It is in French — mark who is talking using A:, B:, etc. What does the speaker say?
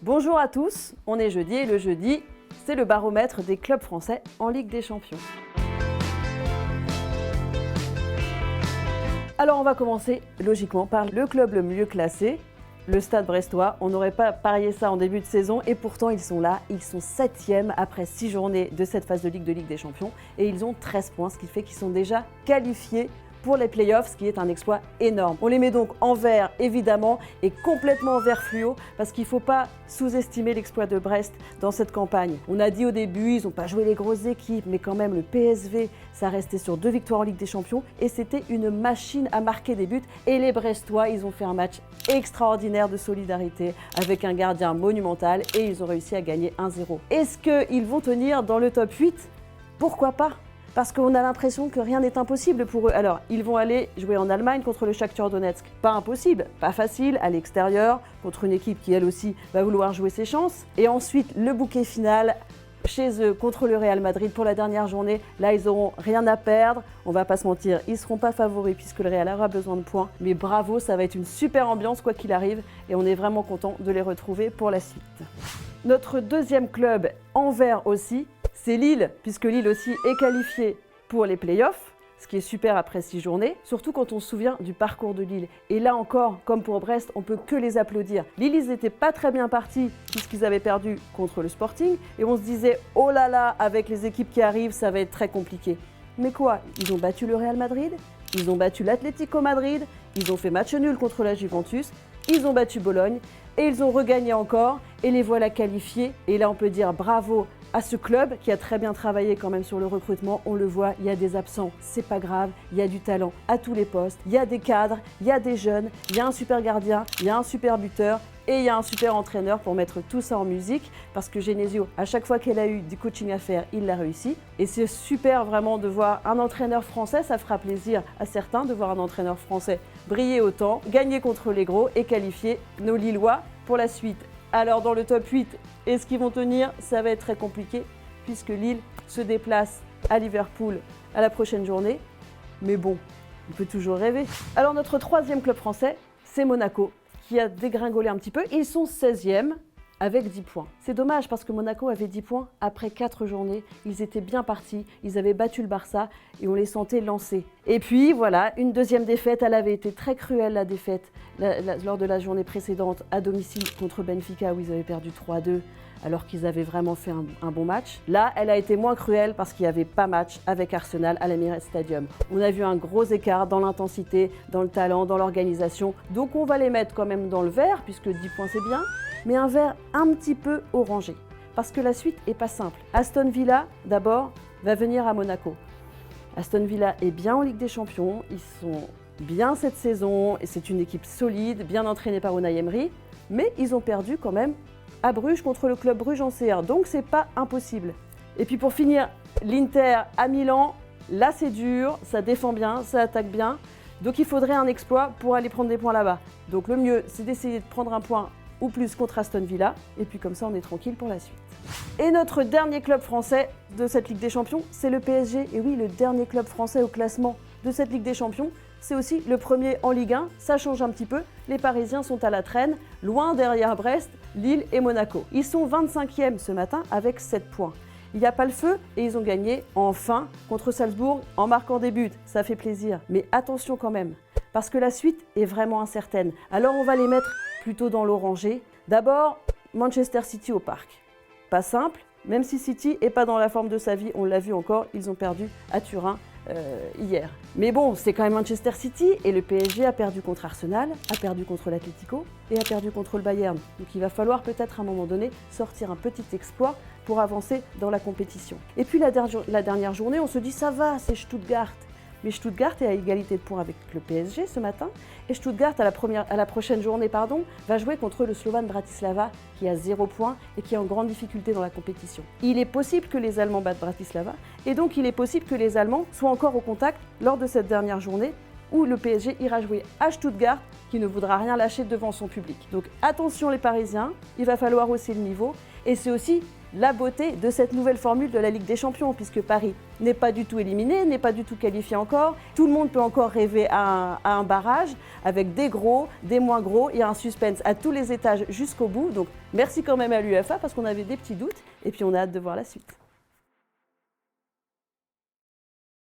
A: Bonjour à tous, on est jeudi et le jeudi, c'est le baromètre des clubs français en Ligue des Champions. Alors on va commencer logiquement par le club le mieux classé, le Stade Brestois. On n'aurait pas parié ça en début de saison et pourtant ils sont là, ils sont 7e après 6 journées de cette phase de Ligue des Champions et ils ont 13 points, ce qui fait qu'ils sont déjà qualifiés pour les playoffs, ce qui est un exploit énorme. On les met donc en vert évidemment et complètement en vert fluo parce qu'il ne faut pas sous-estimer l'exploit de Brest dans cette campagne. On a dit au début, ils n'ont pas joué les grosses équipes, mais quand même le PSV, ça restait sur 2 victoires en Ligue des Champions et c'était une machine à marquer des buts. Et les Brestois, ils ont fait un match extraordinaire de solidarité avec un gardien monumental et ils ont réussi à gagner 1-0. Est-ce qu'ils vont tenir dans le top 8 ? Pourquoi pas ? Parce qu'on a l'impression que rien n'est impossible pour eux. Alors, ils vont aller jouer en Allemagne contre le Shakhtar Donetsk. Pas impossible, pas facile, à l'extérieur, contre une équipe qui, elle aussi, va vouloir jouer ses chances. Et ensuite, le bouquet final, chez eux, contre le Real Madrid pour la dernière journée. Là, ils n'auront rien à perdre. On va pas se mentir, ils ne seront pas favoris puisque le Real aura besoin de points. Mais bravo, ça va être une super ambiance, quoi qu'il arrive. Et on est vraiment content de les retrouver pour la suite. Notre deuxième club en vert aussi, c'est Lille, puisque Lille aussi est qualifié pour les playoffs, ce qui est super après 6 journées, surtout quand on se souvient du parcours de Lille. Et là encore, comme pour Brest, on peut que les applaudir. Lille, ils n'étaient pas très bien partis puisqu'ils avaient perdu contre le Sporting, et on se disait, oh là là, avec les équipes qui arrivent, ça va être très compliqué. Mais quoi, ils ont battu le Real Madrid, ils ont battu l'Atlético Madrid, ils ont fait match nul contre la Juventus, ils ont battu Bologne, et ils ont regagné encore, et les voilà qualifiés. Et là, on peut dire bravo à ce club qui a très bien travaillé quand même sur le recrutement. On le voit, il y a des absents, c'est pas grave, il y a du talent à tous les postes, il y a des cadres, il y a des jeunes, il y a un super gardien, il y a un super buteur et il y a un super entraîneur pour mettre tout ça en musique parce que Genesio, à chaque fois qu'elle a eu du coaching à faire, il l'a réussi. Et c'est super vraiment de voir un entraîneur français, ça fera plaisir à certains de voir un entraîneur français briller autant, gagner contre les gros et qualifier nos Lillois pour la suite. Alors dans le top 8, est-ce qu'ils vont tenir ? Ça va être très compliqué puisque Lille se déplace à Liverpool à la prochaine journée. Mais bon, on peut toujours rêver. Alors notre troisième club français, c'est Monaco, qui a dégringolé un petit peu. Ils sont 16e avec 10 points. C'est dommage parce que Monaco avait 10 points après 4 journées. Ils étaient bien partis, ils avaient battu le Barça et on les sentait lancés. Et puis voilà, une deuxième défaite, elle avait été très cruelle la défaite lors de la journée précédente à domicile contre Benfica où ils avaient perdu 3-2 alors qu'ils avaient vraiment fait un bon match. Là, elle a été moins cruelle parce qu'il n'y avait pas match avec Arsenal à l'Emirates Stadium. On a vu un gros écart dans l'intensité, dans le talent, dans l'organisation. Donc on va les mettre quand même dans le vert puisque 10 points c'est bien, mais un vert un petit peu orangé parce que la suite n'est pas simple. Aston Villa, d'abord, va venir à Monaco. Aston Villa est bien en Ligue des Champions, ils sont bien cette saison et c'est une équipe solide, bien entraînée par Unai Emery, mais ils ont perdu quand même à Bruges contre le club Bruges en C1, donc c'est pas impossible. Et puis pour finir, l'Inter à Milan, là c'est dur, ça défend bien, ça attaque bien, donc il faudrait un exploit pour aller prendre des points là-bas. Donc le mieux, c'est d'essayer de prendre un point ou plus contre Aston Villa, et puis comme ça on est tranquille pour la suite. Et notre dernier club français de cette Ligue des Champions, c'est le PSG. Et oui, le dernier club français au classement de cette Ligue des Champions, c'est aussi le premier en Ligue 1, ça change un petit peu. Les Parisiens sont à la traîne, loin derrière Brest, Lille et Monaco. Ils sont 25e ce matin avec 7 points. Il n'y a pas le feu et ils ont gagné enfin contre Salzbourg en marquant des buts. Ça fait plaisir, mais attention quand même, parce que la suite est vraiment incertaine. Alors on va les mettre plutôt dans l'orangé. D'abord, Manchester City au parc. Pas simple, même si City n'est pas dans la forme de sa vie, on l'a vu encore, ils ont perdu à Turin hier. Mais bon, c'est quand même Manchester City et le PSG a perdu contre Arsenal, a perdu contre l'Atlético et a perdu contre le Bayern. Donc il va falloir peut-être à un moment donné sortir un petit exploit pour avancer dans la compétition. Et puis la dernière journée, on se dit ça va, c'est Stuttgart. Mais Stuttgart est à égalité de points avec le PSG ce matin. Et Stuttgart, à la prochaine journée, va jouer contre le Slovan Bratislava qui a 0 points et qui est en grande difficulté dans la compétition. Il est possible que les Allemands battent Bratislava et donc il est possible que les Allemands soient encore au contact lors de cette dernière journée où le PSG ira jouer à Stuttgart qui ne voudra rien lâcher devant son public. Donc attention les Parisiens, il va falloir hausser le niveau et c'est aussi la beauté de cette nouvelle formule de la Ligue des Champions, puisque Paris n'est pas du tout éliminé, n'est pas du tout qualifié encore. Tout le monde peut encore rêver à un barrage avec des gros, des moins gros. Il y a un suspense à tous les étages jusqu'au bout. Donc merci quand même à l'UEFA parce qu'on avait des petits doutes et puis on a hâte de voir la suite.